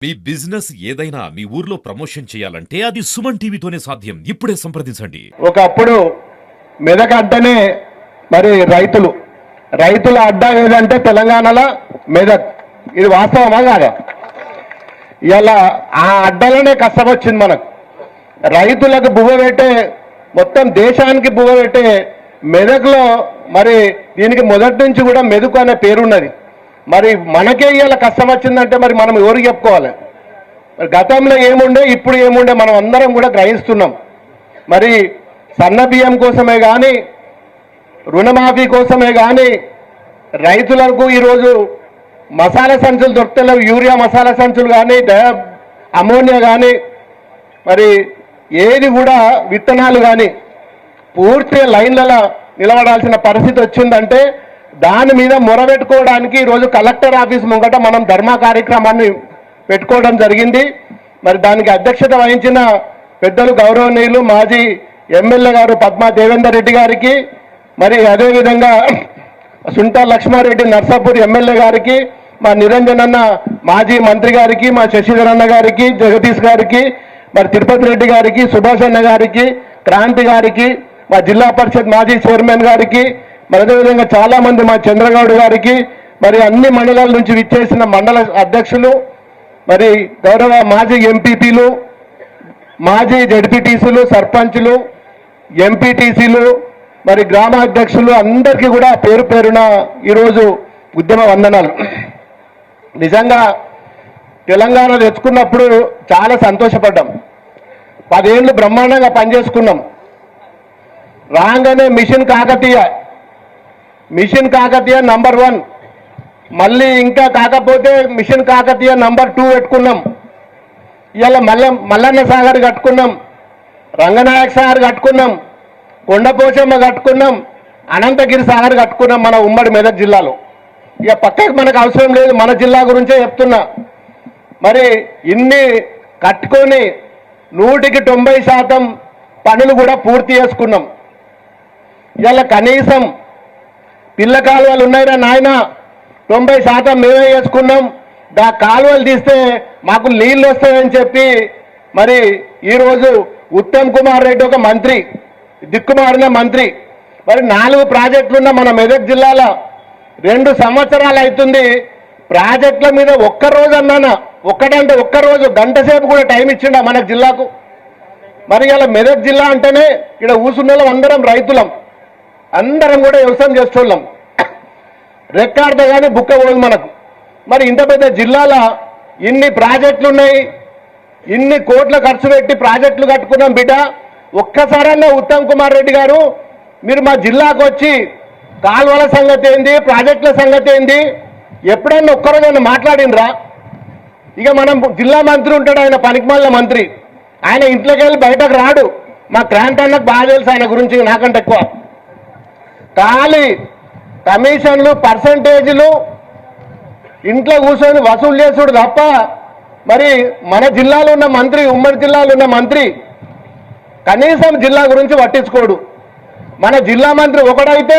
మీ business ఏదైనా మీ ఊర్లో promotion చేయాలంటే అది సుమన్ టీవీతోనే సాధ్యం. ఇప్పుడే సంప్రదించండి. ఒకప్పుడు మెదక్ అడ్డనే మరి రైతుల అడ్డ ఏదంటే తెలంగాణలో మెదక్. ఇది వాస్తవమా కాదా? ఇలా ఆ అడ్డలోనే కష్టం వచ్చింది మనకు. రైతులకు బువ్వ పెట్టే, మొత్తం దేశానికి బువ్వ పెట్టే మెదక్లో మరి దీనికి మొదటి నుంచి కూడా మెదక్ అనే పేరున్నది. మరి మనకే ఇవాళ కష్టం వచ్చిందంటే మరి మనం ఎవరికి చెప్పుకోవాలి? గతంలో ఏముండే, ఇప్పుడు ఏముండే మనం అందరం కూడా గ్రహిస్తున్నాం. మరి సన్న బియ్యం కోసమే కానీ, రుణమాఫీ కోసమే కానీ, రైతులకు ఈరోజు మసాలా సంచులు దొరుకుతలేవు, యూరియా మసాలా సంచులు కానీ, అమోనియా కానీ, మరి ఏది కూడా విత్తనాలు కానీ పూర్తి లైన్లలో నిలబడాల్సిన పరిస్థితి వచ్చిందంటే దాని మీద మొరబెట్టుకోవడానికి ఈరోజు కలెక్టర్ ఆఫీస్ ముంగట మనం ధర్నా కార్యక్రమాన్ని పెట్టుకోవడం జరిగింది. మరి దానికి అధ్యక్షత వహించిన పెద్దలు గౌరవనీయులు మాజీ ఎమ్మెల్యే గారు పద్మా దేవేందర్ రెడ్డి గారికి, మరి అదేవిధంగా సుంటా లక్ష్మారెడ్డి నర్సాపూర్ ఎమ్మెల్యే గారికి, మా నిరంజన్ అన్న మాజీ మంత్రి గారికి, మా శశిధర్ అన్న గారికి, జగదీష్ గారికి, మరి తిరుపతి రెడ్డి గారికి, సుభాష్ అన్న గారికి, క్రాంతి గారికి, మా జిల్లా పరిషత్ మాజీ చైర్మన్ గారికి, మరి అదేవిధంగా చాలామంది మా చంద్రగౌడ్ గారికి, మరి అన్ని మండలాల నుంచి విచ్చేసిన మండల అధ్యక్షులు, మరి గౌరవ మాజీ ఎంపీపీలు, మాజీ జడ్పీటీసీలు, సర్పంచులు, ఎంపీటీసీలు, మరి గ్రామ అధ్యక్షులు అందరికీ కూడా పేరు పేరున ఈరోజు ఉద్యమ వందనాలు. నిజంగా తెలంగాణ తెచ్చుకున్నప్పుడు చాలా సంతోషపడ్డాం. 10 ఏళ్ళు బ్రహ్మాండంగా పనిచేసుకున్నాం. రాగానే మిషన్ కాకతీయ నంబర్ 1, మళ్ళీ ఇంకా కాకపోతే మిషన్ కాకతీయ నంబర్ 2 పెట్టుకున్నాం. ఇవాళ మల్లన్న సాగర్ కట్టుకున్నాం, రంగనాయక సాగర్ కట్టుకున్నాం, కొండపోచమ్మ కట్టుకున్నాం, అనంతగిరి సాగర్ కట్టుకున్నాం మన ఉమ్మడి మెదక్ జిల్లాలో. ఇక పక్కకి మనకు అవసరం లేదు, మన జిల్లా గురించే చెప్తున్నా. మరి ఇన్ని కట్టుకొని 100కి 90% పనులు కూడా పూర్తి చేసుకున్నాం. ఇవాళ కనీసం పిల్ల కాలువలు ఉన్నాయిరా నాయన, 90% మేమే చేసుకున్నాం. ఆ కాలువలు తీస్తే మాకు నీళ్ళు వస్తాయని చెప్పి మరి ఈరోజు ఉత్తమ్ కుమార్ రెడ్డి ఒక మంత్రి, దిక్కుమారిన మంత్రి, మరి 4 ప్రాజెక్టులున్న మన మెదక్ జిల్లాలో 2 సంవత్సరాలు అవుతుంది. ప్రాజెక్టుల మీద ఒక్కరోజు అన్నానా, ఒక్కటంటే ఒక్కరోజు గంట సేపు కూడా టైం ఇచ్చిండా మన జిల్లాకు? మరి ఇలా మెదక్ జిల్లా అంటేనే ఇక్కడ ఊసున్నలో అందరం రైతులం, అందరం కూడా వ్యవసాయం చేస్తున్నాం. రెక్కాడితే కానీ బుక్క పోదు మనకు. మరి ఇంత పెద్ద జిల్లాలో ఇన్ని ప్రాజెక్టులు ఉన్నాయి, ఇన్ని కోట్ల ఖర్చు పెట్టి ప్రాజెక్టులు కట్టుకున్నాం బిడ్డ. ఒక్కసారన్నా ఉత్తమ్ కుమార్ రెడ్డి గారు మీరు మా జిల్లాకు వచ్చి కాలువల సంగతి ఏంది, ప్రాజెక్టుల సంగతి ఏంది, ఎప్పుడన్నా ఒక్కరోజన్నా మాట్లాడినరా? ఇక మనం జిల్లా మంత్రి ఉంటాడు, ఆయన పనికిమాలిన మంత్రి, ఆయన ఇంట్లోకి వెళ్ళి బయటకు రాడు. మా క్రాంతి అన్నకు బాగా తెలుసు ఆయన గురించి నాకంటే ఎక్కువ. ఖాళీ కమిషన్లు, పర్సంటేజీలు ఇంట్లో కూర్చొని వసూలు చేసుడు తప్ప మరి మన జిల్లాలో ఉన్న మంత్రి, ఉమ్మడి జిల్లాలో ఉన్న మంత్రి కనీసం జిల్లా గురించి పట్టించుకోడు. మన జిల్లా మంత్రి ఒకడైతే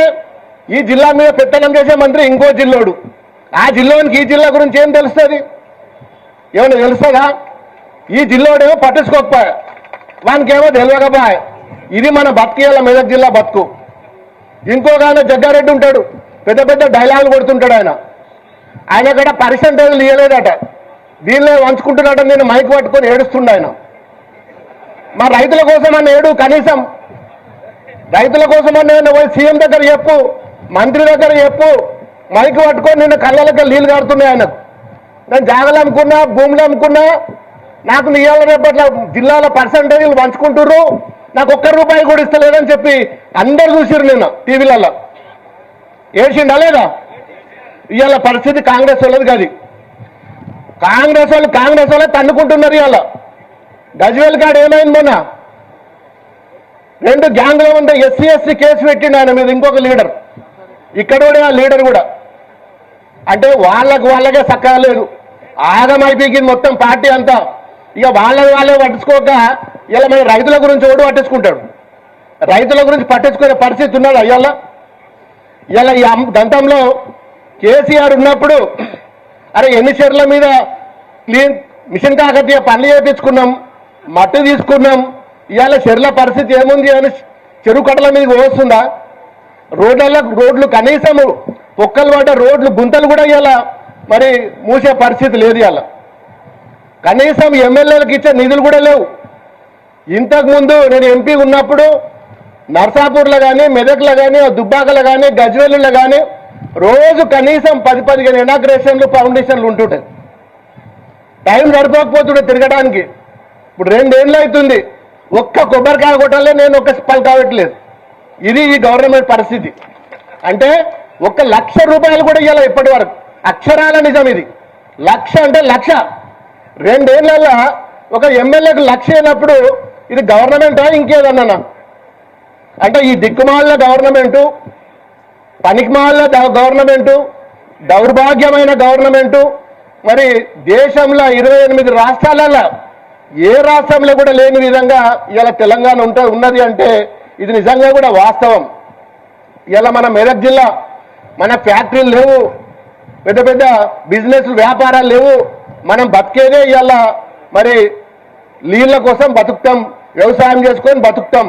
ఈ జిల్లా మీద పెత్తనం చేసే మంత్రి ఇంకో జిల్లోడు. ఆ జిల్లానికి ఈ జిల్లా గురించి ఏం తెలుస్తుంది? ఏమన్నా తెలుస్తుందా? ఈ జిల్లాడేమో పట్టించుకోకపోయా, వానికేమో తెలియకపోయా. ఇది మన బతికేయాల మెదక్ జిల్లా బతుకు. ఇంకొక ఆయన జగ్గారెడ్డి ఉంటాడు, పెద్ద పెద్ద డైలాగులు కొడుతుంటాడు. ఆయన కూడా పర్సంటేజ్లు ఇవ్వలేదట, దీనిలో వంచుకుంటున్నట్టు నేను మైక్ పట్టుకొని ఏడుస్తుండ ఆయన. మా రైతుల కోసం అన్న ఏడు, కనీసం రైతుల కోసం అన్న పోయి సీఎం దగ్గర చెప్పు, మంత్రి దగ్గర చెప్పు. మైక్ పట్టుకొని నిన్న కళ్ళకి నీళ్ళు కారుతున్నాయి ఆయనకు. నేను జాగలు అమ్ముకున్నా, భూములు అమ్ముకున్నా, నాకు ఇవాళ రేపట్ల జిల్లాలో పర్సంటేజీలు పంచుకుంటుర్రు, నాకు ₹1 కూడా ఇస్తలేదని చెప్పి అందరు చూసిరు నిన్న టీవీలలో. ఏడ్చిండా లేదా? ఇవాళ పరిస్థితి కాంగ్రెస్ వాళ్ళది కాదు. కాంగ్రెస్ వాళ్ళే తన్నుకుంటున్నారు. ఇవాళ గజ్వేల్ కాడ ఏమైంది? మొన్న 2 గ్యాంగ్లో ఉండే SC/ST కేసు పెట్టిండు ఆయన మీద, ఇంకొక లీడర్. ఇక్కడ కూడా ఆ లీడర్ కూడా అంటే వాళ్ళకే సక్కగా లేదు, ఆగమైపోయింది మొత్తం పార్టీ అంతా. ఇక వాళ్ళే పట్టించుకోక ఇలా మన రైతుల గురించి ఓడు పట్టించుకుంటాడు. రైతుల గురించి పట్టించుకునే పరిస్థితి ఉన్నాడు ఇవాళ. ఈ గంటంలో కేసీఆర్ ఉన్నప్పుడు అరే ఎన్ని షేర్ల మీద క్లీన్ మిషన్ కాకతీయ పనులు చేయించుకున్నాం, మట్టి తీసుకున్నాం. ఇవాళ చెరువుల పరిస్థితి ఏముంది అని చెరువు కట్టల మీద వస్తుందా? రోడ్లు కనీసము పొక్కలు పడ్డ రోడ్లు గుంతలు కూడా ఇవాళ మరి మూసే పరిస్థితి లేదు. ఇవాళ కనీసం ఎమ్మెల్యేలకు ఇచ్చే నిధులు కూడా లేవు. ఇంతకుముందు నేను ఎంపీ ఉన్నప్పుడు నర్సాపూర్లో కానీ, మెదక్లో కానీ, దుబ్బాకలో కానీ, గజ్వేలులో కానీ రోజు కనీసం 10-15 ఇనాగ్రేషన్లు, ఫౌండేషన్లు ఉంటుంటాయి. టైం సరిపోకపోతుండే తిరగడానికి. ఇప్పుడు 2 ఏళ్ళు అవుతుంది, ఒక్క కొబ్బరికాయ కొట్టాలే నేను ఒక్క పలు కావట్లేదు. ఇది ఈ గవర్నమెంట్ పరిస్థితి. అంటే 1 లక్ష రూపాయలు కూడా ఇవ్వాలి ఇప్పటి వరకు. అక్షరాల నిజం ఇది. 1,00,000 అంటే 1,00,000. 2 ఏళ్ళల్లో ఒక ఎమ్మెల్యేకు 1,00,000 అయినప్పుడు ఇది గవర్నమెంటా ఇంకేదన్నా? అంటే ఈ దిక్కుమాల గవర్నమెంటు, పనికిమాల గవర్నమెంటు, దౌర్భాగ్యమైన గవర్నమెంటు, మరి దేశంలో 28 రాష్ట్రాలలో ఏ రాష్ట్రంలో కూడా లేని విధంగా ఇలా తెలంగాణ ఉన్నది అంటే ఇది నిజంగా కూడా వాస్తవం. ఇలా మన మెదక్ జిల్లా, మన ఫ్యాక్టరీలు లేవు, పెద్ద పెద్ద బిజినెస్ వ్యాపారాలు లేవు. మనం బతికేదే ఇవాళ మరి నీళ్ళ కోసం బతుకుతాం, వ్యవసాయం చేసుకొని బతుకుతాం.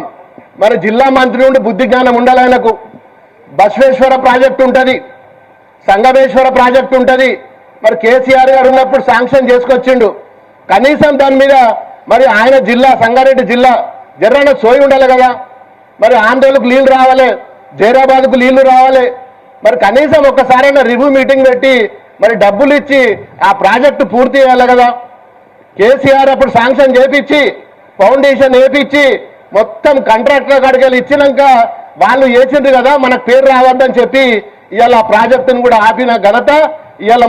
మరి జిల్లా మంత్రి నుండి బుద్ధి జ్ఞానం ఉండాలి ఆయనకు. బసవేశ్వర ప్రాజెక్టు ఉంటుంది, సంగమేశ్వర ప్రాజెక్టు ఉంటుంది. మరి కేసీఆర్ గారు ఉన్నప్పుడు శాంక్షన్ చేసుకొచ్చిండు. కనీసం దాని మీద మరి ఆయన జిల్లా, సంగారెడ్డి జిల్లా జర్రన సోయి ఉండాలి కదా. మరి ఆంధ్రలకు నీళ్లు రావాలి, జైరాబాద్కు నీళ్లు రావాలి. మరి కనీసం ఒక్కసారైనా రివ్యూ మీటింగ్ పెట్టి మరి డబ్బులు ఇచ్చి ఆ ప్రాజెక్టు పూర్తి చేయాలి కదా. కేసీఆర్ అప్పుడు శాంక్షన్ చేపించి, ఫౌండేషన్ వేపించి, మొత్తం కాంట్రాక్టర్ కాడికి ఇచ్చినాక వాళ్ళు వేసిండ్రు కదా, మనకు పేరు రావద్దని చెప్పి ఇవాళ ఆ ప్రాజెక్టును కూడా ఆపిన ఘనత ఇవాళ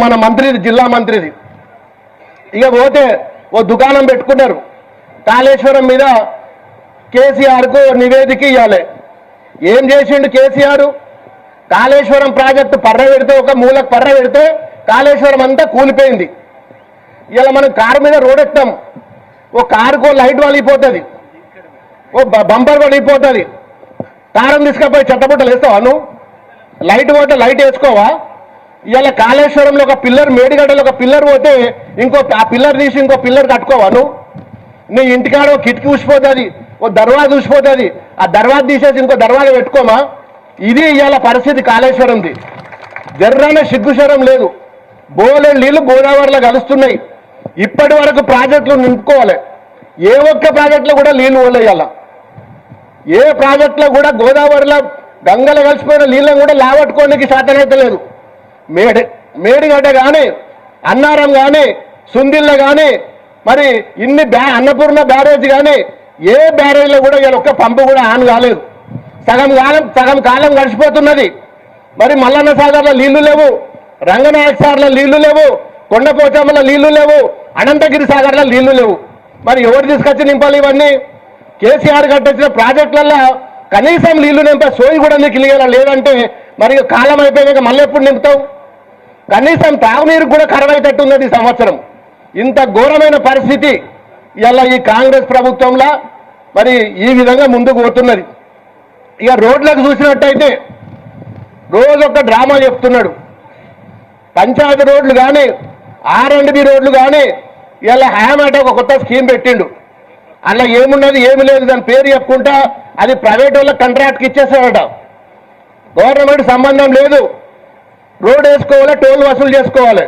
మన మంత్రిది, జిల్లా మంత్రిది. ఇక పోతే ఓ దుకాణం పెట్టుకున్నారు కాళేశ్వరం మీద. కేసీఆర్కు నివేదిక ఇవ్వాలి. ఏం చేసిండు కేసీఆర్? కాళేశ్వరం ప్రాజెక్టు పర్ర పెడితే, ఒక మూలకు పర్ర పెడితే కాళేశ్వరం అంతా కూలిపోయింది. ఇలా మనం కారు మీద రోడ్ ఎక్కుతాం, ఓ కారుకో లైట్ వలిగిపోతుంది, ఓ బంపర్ వలిగిపోతుంది. కారం తీసుకపోయి చెట్టబుట్టలు వేస్తావా నువ్వు? లైట్ పోతే లైట్ వేసుకోవా? ఇవాళ కాళేశ్వరంలో ఒక పిల్లర్, మేడిగడ్డలో ఒక పిల్లర్ పోతే ఆ పిల్లర్ తీసి ఇంకో పిల్లర్ కట్టుకోవా నువ్వు? నీ ఇంటికాడ ఓ కిటికీ ఊసిపోతుంది, ఓ దర్వాజ ఊసిపోతుంది, ఆ దర్వాజ తీసేసి ఇంకో దర్వాజ పెట్టుకోమా? ఇది ఇవాళ పరిస్థితి కాళేశ్వరంది. జర్రాన సిగ్గుశరం లేదు. బోలెడు నీళ్లు గోదావరిలో కలుస్తున్నాయి. ఇప్పటి వరకు ప్రాజెక్టులు నింపుకోవాలి. ఏ ఒక్క ప్రాజెక్టులో కూడా నీళ్లు పోలేయాల. ఏ ప్రాజెక్టులో కూడా గోదావరిలో గంగలు కలిసిపోయిన నీళ్ళని కూడా లావట్టుకోనికి శాతనైతే లేదు. మేడిగడ్డ కానీ, అన్నారం కానీ, సుందిళ్ళ కానీ, మరి ఇన్ని అన్నపూర్ణ బ్యారేజ్ కానీ ఏ బ్యారేజ్లో కూడా ఇలా ఒక్క పంపు కూడా ఆన్ కాలేదు. సగం కాలం గడిచిపోతున్నది. మరి మల్లన్న సాగర్లో నీళ్లు లేవు, రంగనాయక సాగర్లో నీళ్లు లేవు, కొండపోచమ్మలో నీళ్లు లేవు, అనంతగిరి సాగర్లో నీళ్లు లేవు. మరి ఎవరు తీసుకొచ్చి నింపాలి ఇవన్నీ? కేసీఆర్ కట్టించిన ప్రాజెక్టులలో కనీసం నీళ్లు నింపే సోయి కూడా నీకు ఇలిగేలా లేదంటే మరి కాలం అయిపోయాక మళ్ళీ ఎప్పుడు నింపుతావు? కనీసం తాగునీరు కూడా కరవైతట్టు ఉన్నది ఈ సంవత్సరం. ఇంత ఘోరమైన పరిస్థితి ఇలా ఈ కాంగ్రెస్ ప్రభుత్వంలో మరి ఈ విధంగా ముందుకు పోతున్నది. ఇక రోడ్లకు చూసినట్టయితే రోజు ఒక డ్రామా చెప్తున్నాడు. పంచాయతీ రోడ్లు కానీ, R&B రోడ్లు కానీ ఇలా హ్యామేట ఒక కొత్త స్కీమ్ పెట్టిండు. అలా ఏమున్నది ఏమి లేదు, దాని పేరు చెప్పుకుంటా అది ప్రైవేట్ వాళ్ళకి కాంట్రాక్ట్కి ఇచ్చేస్తాడట. గవర్నమెంట్ సంబంధం లేదు, రోడ్ వేసుకోవాలి, టోల్ వసూలు చేసుకోవాలి.